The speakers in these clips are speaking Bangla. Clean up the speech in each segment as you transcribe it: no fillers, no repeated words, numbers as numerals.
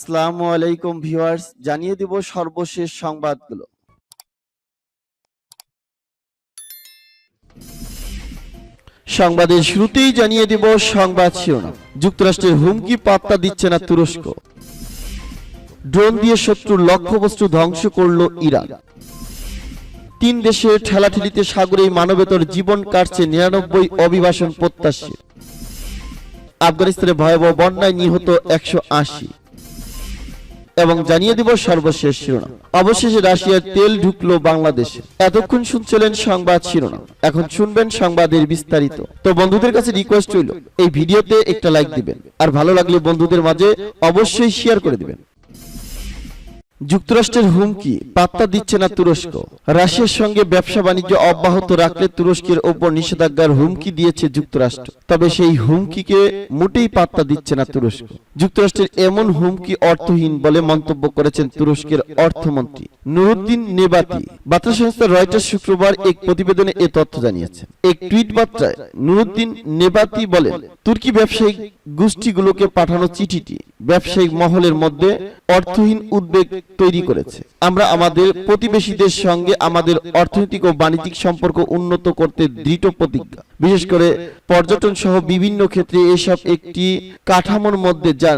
আসসালামু আলাইকুম ভিউয়ার্স, জানিয়ে দিব সর্বশেষ সংবাদগুলো। সংবাদের শুরুতেই জানিয়ে দিব সংবাদ শিরোনাম। যুক্তরাষ্ট্রের হুমকি পাত্তা দিচ্ছে না তুরস্ক। ড্রোন দিয়ে শত্রুর লক্ষ্যবস্তু ধ্বংস করল ইরান। তিন দেশের ঠেলাঠেলিতে সাগরে মানবেতর জীবন কাটছে 99 অভিবাসন প্রত্যাশী। আফগানিস্তানে ভয়াবহ বন্যায় নিহত 180। এবং জানিয়ে দিব সর্বশেষ শিরোনাম। অবশেষে রাশিয়ার তেল ঢুকলো বাংলাদেশে। এতক্ষণ শুনছিলেন সংবাদ শিরোনাম, এখন শুনবেন সংবাদের বিস্তারিত। তো বন্ধুদের কাছে রিকোয়েস্ট রইল, এই ভিডিওতে একটা লাইক দিবেন, আর ভালো লাগলে বন্ধুদের মাঝে অবশ্যই শেয়ার করে দিবেন। যুক্তরাষ্ট্রের হুমকি পাত্তা দিচ্ছে না তুরস্ক। রাশিয়ার সঙ্গে ব্যবসা বাণিজ্য অব্যাহত রাখলে তুরস্কের ওপর নিষেধাজ্ঞার হুমকি দিয়েছে যুক্তরাষ্ট্র। তবে সেই হুমকিকে মোটেই পাত্তা দিচ্ছে না তুরস্ক। যুক্তরাষ্ট্রের এমন হুমকি অর্থহীন বলে মন্তব্য করেছেন তুরস্কের অর্থমন্ত্রী নুরুদ্দিন নেবাতি। বার্তা সংস্থা রয়টার্স শুক্রবার এক প্রতিবেদনে এ তথ্য জানিয়েছে। এক টুইট বার্তায় নুরুদ্দিন নেবাতি বলেন, তুর্কি ব্যবসায়িক গোষ্ঠীগুলোকে পাঠানো চিঠিটি ব্যবসায়িক মহলের মধ্যে অর্থহীন উদ্বেগ তৈরি করেছে। আমরা আমাদের প্রতিবেশীদের সঙ্গে আমাদের অর্থনৈতিক ও বাণিজ্যিক সম্পর্ক উন্নত করতে দৃঢ় প্রতিজ্ঞ। বিশেষ করে পর্যটন সহ বিভিন্ন ক্ষেত্রে এসব একটি কাঠামোর মধ্যে যা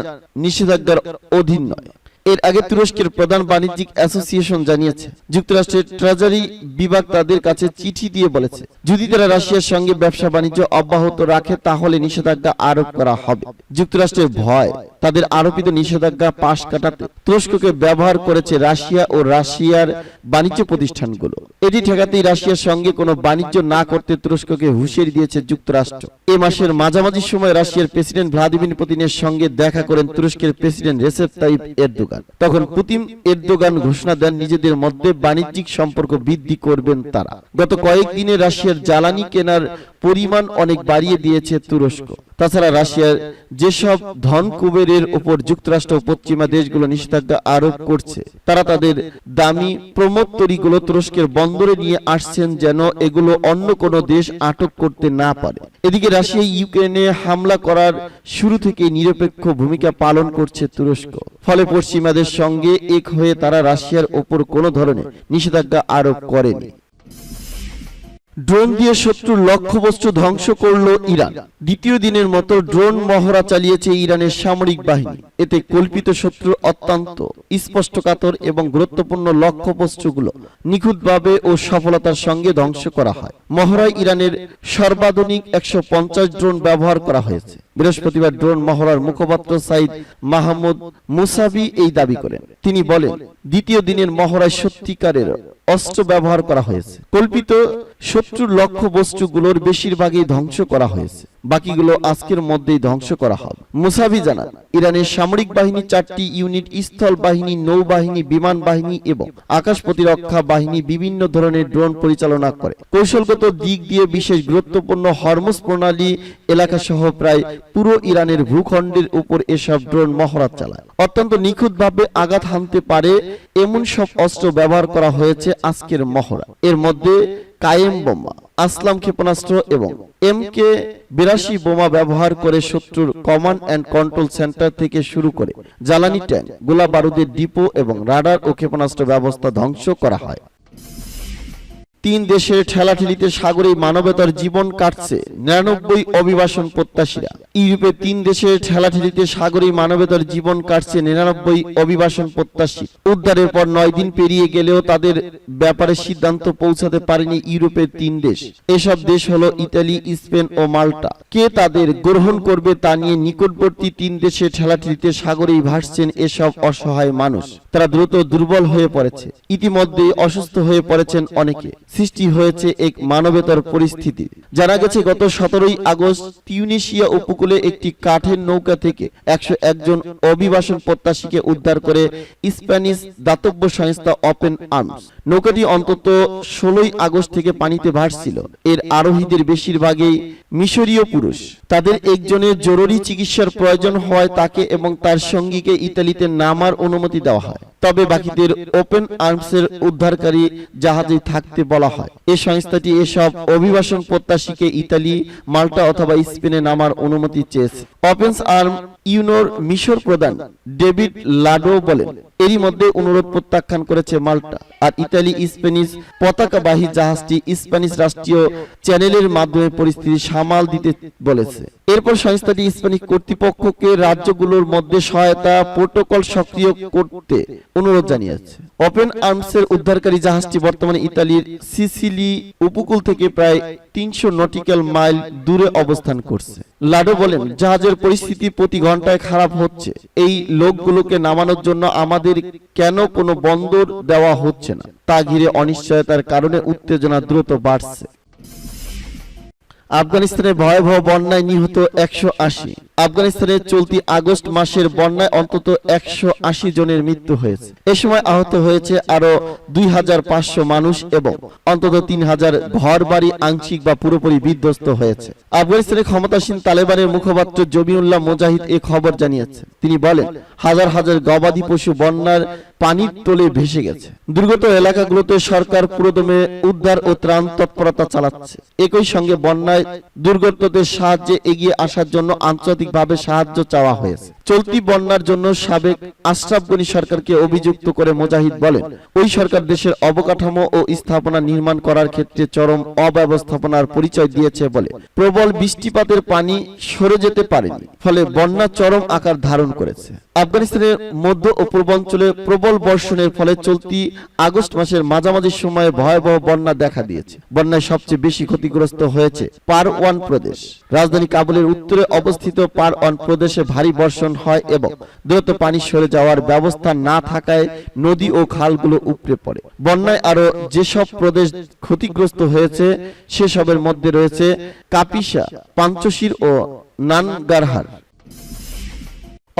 নিষেধাজ্ঞার অধীন নয়। এর আগে তুরস্কের প্রধান বাণিজ্যিক অ্যাসোসিয়েশন জানিয়েছে, যুক্তরাষ্ট্রের ট্রেজারি বিভাগ তাদের কাছে চিঠি দিয়ে বলেছে, যদি তারা রাশিয়ার সঙ্গে ব্যবসা বাণিজ্য অব্যাহত রাখে তাহলে নিষেধাজ্ঞা আরোপ করা হবে। যুক্তরাষ্ট্রের ভয় তাদের আরোপিত নিষেধাজ্ঞা পাশ কাটাতে তুরস্ককে ব্যবহার করেছে রাশিয়া ও রাশিয়ার বাণিজ্য প্রতিষ্ঠানগুলো। এটি ঠেকাতেই রাশিয়ার সঙ্গে কোনো বাণিজ্য না করতে তুরস্ককে হুঁশিয়ারি দিয়েছে যুক্তরাষ্ট্র। এ মাসের মাঝামাঝি সময় রাশিয়ার প্রেসিডেন্ট ভ্লাদিমির পুতিনের সঙ্গে দেখা করেন তুরস্কের প্রেসিডেন্ট রেসেপ তাইপ এরদোগান। তখন পুতিন এরদোগান ঘোষণা দেন নিজেদের মধ্যে বাণিজ্যিক সম্পর্ক বৃদ্ধি করবেন তারা। গত কয়েকদিনে রাশিয়ার জ্বালানি কেনার পরিমাণ অনেক বাড়িয়ে দিয়েছে তুরস্ক। তাছাড়া রাশিয়ার যেসব ধন কুবেরের উপর যুক্তরাষ্ট্র ও পশ্চিমা দেশগুলো নিষেধাজ্ঞা আরোপ করছে, তারা তাদের দামি প্রমোত্তরীগুলো তুরস্কের বন্দরে নিয়ে আসছেন যেন এগুলো অন্য কোনো দেশ আটক করতে না পারে। এদিকে রাশিয়া ইউক্রেনে হামলা করার শুরু থেকে নিরপেক্ষ ভূমিকা পালন করছে তুরস্ক। ফলে পশ্চিমাদের সঙ্গে এক হয়ে তারা রাশিয়ার ওপর কোনো ধরনের নিষেধাজ্ঞা আরোপ করেনি। ড্রোন দিয়ে শত্রুর লক্ষ্যবস্তু ধ্বংস করল ইরান। দ্বিতীয় দিনের মতো ড্রোন মহড়া চালিয়েছে ইরানের সামরিক বাহিনী। এতে কল্পিত শত্রুর অত্যন্ত স্পষ্টকাতর এবং গুরুত্বপূর্ণ লক্ষ্যবস্তুগুলো নিখুঁতভাবে ও সফলতার সঙ্গে ধ্বংস করা হয়। মহড়ায় ইরানের সর্বাধুনিক 150 ড্রোন ব্যবহার করা হয়েছে। বৃহস্পতিবার ড্রোন মহড়ার মুখপাত্র সাইদ মাহমুদ মুসাবি এই দাবি করেন। তিনি বলেন, দ্বিতীয় দিনের মহড়ায় সত্যিকারের অস্ত্র ব্যবহার করা হয়েছে। কল্পিত শত্রুর লক্ষ্য বস্তুগুলোর বেশিরভাগই ধ্বংস করা হয়েছে, বাকিগুলো আজকের মধ্যেই ধ্বংস করা হবে। মুসাবি জানান, ইরানের সামরিক বাহিনী 4টি ইউনিট স্থল বাহিনী, নৌবাহিনী, বিমান বাহিনী এবং আকাশ প্রতিরক্ষা বাহিনী বিভিন্ন ধরনের ড্রোন পরিচালনা করে। কৌশলগত দিক দিয়ে বিশেষ গুরুত্বপূর্ণ হরমুজ প্রণালী এলাকা সহ প্রায় পুরো ইরানের ভূখণ্ডের উপর এসব ড্রোন মহড়া চালায়। অত্যন্ত নিখুঁতভাবে আঘাত হানতে পারে এমন সব অস্ত্র ব্যবহার করা হয়েছে আজকের মহড়া। এর মধ্যে কায়েম বোমা, আসলাম ক্ষেপণাস্ত্র এবং MK-82 বোমা ব্যবহার করে শত্রুর কমান্ড অ্যান্ড কন্ট্রোল সেন্টার থেকে শুরু করে জ্বালানি ট্যাঙ্ক, গোলা বারুদের ডিপো এবং রাডার ও ক্ষেপণাস্ত্র ব্যবস্থা ধ্বংস করা হয়। তিন দেশের ঠেলাঠেলিতে সাগরে মানবতার জীবন কাটছে 99 অভিবাসন প্রত্যাশীরা। ইউরোপে তিন দেশের ঠেলাঠেলিতে সাগরে মানবতার জীবন কাটছে 99 অভিবাসন প্রত্যাশী। উদ্ধারের পর 9 দিন পেরিয়ে গেলেও তাদের ব্যাপারে সিদ্ধান্ত পৌঁছাতে পারেনি ইউরোপের তিন দেশ। এসব দেশ হলো ইতালি, স্পেন ও মাল্টা। কে তাদের গ্রহণ করবে তা নিয়ে নিকটবর্তী তিন দেশের ঠেলাঠেলিতে সাগরেই ভাসছেন এসব অসহায় মানুষ। তারা দ্রুত দুর্বল হয়ে পড়েছে। ইতিমধ্যেই অসুস্থ হয়ে পড়েছেন অনেকে। সৃষ্টি হয়েছে এক মানবেতর পরিস্থিতি। জানা গেছে, গত 17 আগস্ট তিউনিসিয়া উপকূলে একটি কাঠের নৌকা থেকে 101 জন অভিবাসন প্রত্যাশীকে উদ্ধার করে স্প্যানিশ দাতব্য সংস্থা ওপেন আর্মস। নৌকাটি অন্তত 16 আগস্ট থেকে পানিতে ভাসছিল। এর আরোহীদের বেশিরভাগই মিশরীয় পুরুষ। তাদের একজনের জরুরি চিকিৎসার প্রয়োজন হয়, তাকে এবং তার সঙ্গীকে ইতালিতে নামার অনুমতি দেওয়া হয়। তবে বাকিদের ওপেন আর্মসের উদ্ধারকারী জাহাজে থাকতে বলা হয়। এই সংস্থাটি এসব অভিবাসন প্রত্যাশীকে ইতালি, মাল্টা অথবা স্পেনে নামার অনুমতি চেয়েছে। ওপেন আর্ম ইউনোর মিশর প্রধান ডেভিড লাডো বলেন, এরই মধ্যে অনুরোধ প্রত্যাখ্যান করেছে মাল্টা। আর ইতালি স্প্যানিশ পতাকাবাহী জাহাজটি স্প্যানিশ রাষ্ট্রীয় চ্যানেলের মাধ্যমে পরিস্থিতি সামাল দিতে বলেছে। এরপর সংস্থাটি স্প্যানিশ কর্তৃপক্ষকে রাজ্যগুলোর মধ্যে সহায়তা প্রোটোকল সক্রিয় করতে অনুরোধ জানিয়েছে। ওপেন আর্মসের উদ্ধারকারী জাহাজটি বর্তমানে ইতালির সিসিলি উপকূল থেকে প্রায় 300 নটিক্যাল মাইল দূরে অবস্থান করছে। লাডো বলেন, জাহাজের পরিস্থিতি প্রতি ঘন্টায় খারাপ হচ্ছে। এই লোকগুলোকে নামানোর জন্য আমাদের কেন কোনো বন্দর দেওয়া হচ্ছে না তা ঘিরে অনিশ্চয়তার কারণে উত্তেজনা দ্রুত বাড়ছে। আফগানিস্তানে ভয়াবহ বন্যায় নিহত 180। আফগানিস্তানে চলতি আগস্ট মাসের বন্যায় অন্তত 180 জনের মৃত্যু হয়েছে। এ সময় আহত হয়েছে আরো 2500 মানুষ এবং অন্তত 3000 ঘরবাড়ি আংশিক বা পুরোপুরি বিধ্বস্ত হয়েছে। আফগানিস্তানে ক্ষমতাসীন তালেবানের মুখপাত্র জবিউল্লাহ মুজাহিদ এ খবর জানিয়েছেন। তিনি বলেন, হাজার হাজার গবাদি পশু বন্যার পানির তলে ভেসে গেছে। দুর্গত এলাকাগুলোতে সরকার পুরোদমে উদ্ধার ও ত্রাণ তৎপরতা চালাচ্ছে। একই সঙ্গে বন্যায় দুর্গতদের সাহায্যে এগিয়ে আসার জন্য আন্তর্জাতিকভাবে সাহায্য চাওয়া হয়েছে। চলতি বন্যার জন্য সাবেক আশরাফ গনি সরকারকে অভিযুক্ত করে মুজাহিদ বলেন, ওই সরকার দেশের অবকাঠামো ও স্থাপনা নির্মাণ করার ক্ষেত্রে চরম অব্যবস্থাপনার পরিচয় দিয়েছে বলে প্রবল বৃষ্টিপাতের পানি সরে যেতে পারেনি, ফলে বন্যা চরম আকার ধারণ করেছে। আফগানিস্তানের মধ্য ও পূর্বাঞ্চলে প্রবল বর্ষণের ফলে চলতি আগস্ট মাসের মাঝামাঝি সময়ে ভয়াবহ বন্যা দেখা দিয়েছে। বন্যায় সবচেয়ে বেশি ক্ষতিগ্রস্ত হয়েছে পারওয়ান প্রদেশ। রাজধানী কাবুলের উত্তরে অবস্থিত পারওয়ান প্রদেশে ভারী বর্ষণ হয় এবং দ্রুত পানি সরে যাওয়ার ব্যবস্থা না থাকায় নদী ও খালগুলো উপড়ে পড়ে। বন্যায় আরো যেসব প্রদেশ ক্ষতিগ্রস্ত হয়েছে সেসবের মধ্যে রয়েছে কাপিসা, পাঞ্চশির ও নানগারহার।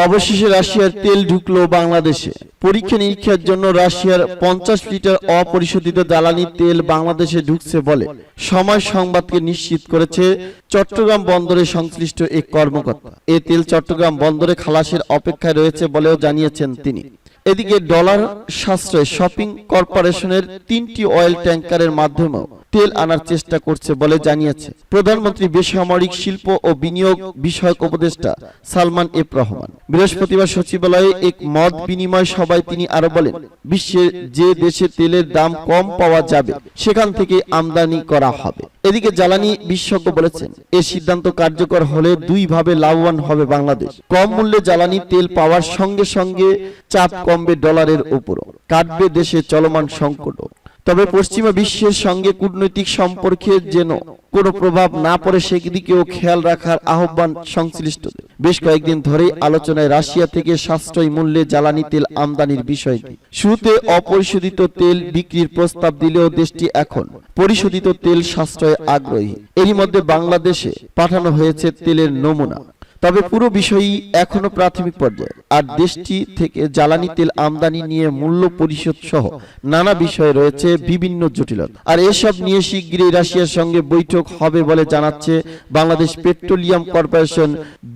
অবশেষে রাশিয়ার তেল ঢুকলো বাংলাদেশে। পরীক্ষা নিরীক্ষার জন্য রাশিয়ার 50 লিটার অপরিশোধিত জ্বালানি তেল বাংলাদেশে ঢুকছে বলে সময় সংবাদকে নিশ্চিত করেছে চট্টগ্রাম বন্দরে সংশ্লিষ্ট এক কর্মকর্তা। এ তেল চট্টগ্রাম বন্দরে খালাসের অপেক্ষায় রয়েছে বলেও জানিয়েছেন তিনি। এদিকে ডলার সাশ্রয় শপিং কর্পোরেশনের 3টি অয়েল ট্যাঙ্কারের মাধ্যমেও তেল আনার চেষ্টা করছে বলে জানিয়েছে প্রধানমন্ত্রী বেসামরিক শিল্প ও বিনিয়োগ বিষয়ক উপদেষ্টা সালমান এফ রহমান। বৃহস্পতিবার সচিবালয়ে এক মত বিনিময় সভায় তিনি আরো বলেন, বিশ্বের যে দেশে তেলের দাম কম পাওয়া যাবে সেখান থেকে আমদানি করা হবে। এদিকে জ্বালানি বিশেষজ্ঞ বলেছেন, এ সিদ্ধান্ত কার্যকর হলে দুইভাবে লাভবান হবে বাংলাদেশ। কম মূল্যে জ্বালানি তেল পাওয়ার সঙ্গে সঙ্গে চাপ কমবে ডলারের উপরও, কাটবে দেশে চলমান সংকট। তবে পশ্চিমা বিশ্বের সঙ্গে কূটনৈতিক সম্পর্কে যেন কোনো প্রভাব না পড়ে সেদিকেও খেয়াল রাখার আহ্বান সংশ্লিষ্টদের। বেশ কয়েকদিন ধরেই আলোচনায় রাশিয়া থেকে সাশ্রয়ী মূল্যে জ্বালানি তেল আমদানির বিষয়টি। শুরুতে অপরিশোধিত তেল বিক্রির প্রস্তাব দিলেও দেশটি এখন পরিশোধিত তেল সাশ্রয়ে আগ্রহী। এরই মধ্যে বাংলাদেশে পাঠানো হয়েছে তেলের নমুনা। তবে পুরো বিষয়ই এখনো প্রাথমিক পর্যায়ে। আর দেশটি থেকে জ্বালানি তেল আমদানি নিয়ে মূল্য পরিশোধ সহ নানা বিষয়ে রয়েছে বিভিন্ন জটিলতা। আর এসব নিয়ে শিগগিরই রাশিয়ার সঙ্গে বৈঠক হবে বলে জানাচ্ছে বাংলাদেশ পেট্রোলিয়াম কর্পোরেশন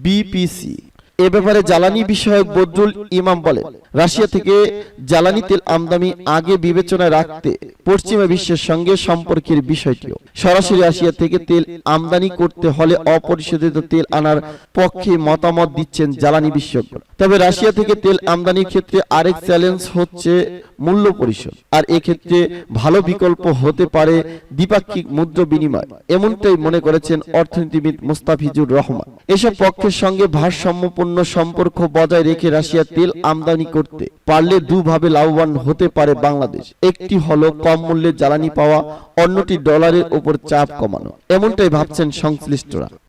বিপিসি। এ ব্যাপারে জ্বালানি বিষয়ক বদরুল ইমাম বলেন, রাশিয়া থেকে জ্বালানি তেল আমদানি আগে বিবেচনায় রাখতে পশ্চিমা বিশ্বের সঙ্গে সম্পর্কের বিষয়টিও। সরাসরি রাশিয়া থেকে তেল আমদানি করতে হলে অপরিশোধিত তেল আনার পক্ষে মতামত দিচ্ছেন জ্বালানি বিশেষজ্ঞ। তবে রাশিয়া থেকে তেল আমদানির ক্ষেত্রে আরেক চ্যালেঞ্জ হচ্ছে মূল্য পরিশোধ। আর এক্ষেত্রে ভালো বিকল্প হতে পারে দ্বিপাক্ষিক মুদ্রা বিনিময়, এমনটাই মনে করেছেন অর্থনীতিবিদ মুস্তাফিজুর রহমান। এসব পক্ষের সঙ্গে ভারসাম্যপূর্ণ সম্পর্ক বজায় রেখে রাশিয়া তেল আমদানি করতে পারলে দুভাবে লাভবান হতে পারে বাংলাদেশ। একটি হলো কম মূল্যে জ্বালানি পাওয়া, অন্যটি ডলারের উপর চাপ কমানো, এমনটাই ভাবছেন সংশ্লিষ্টরা।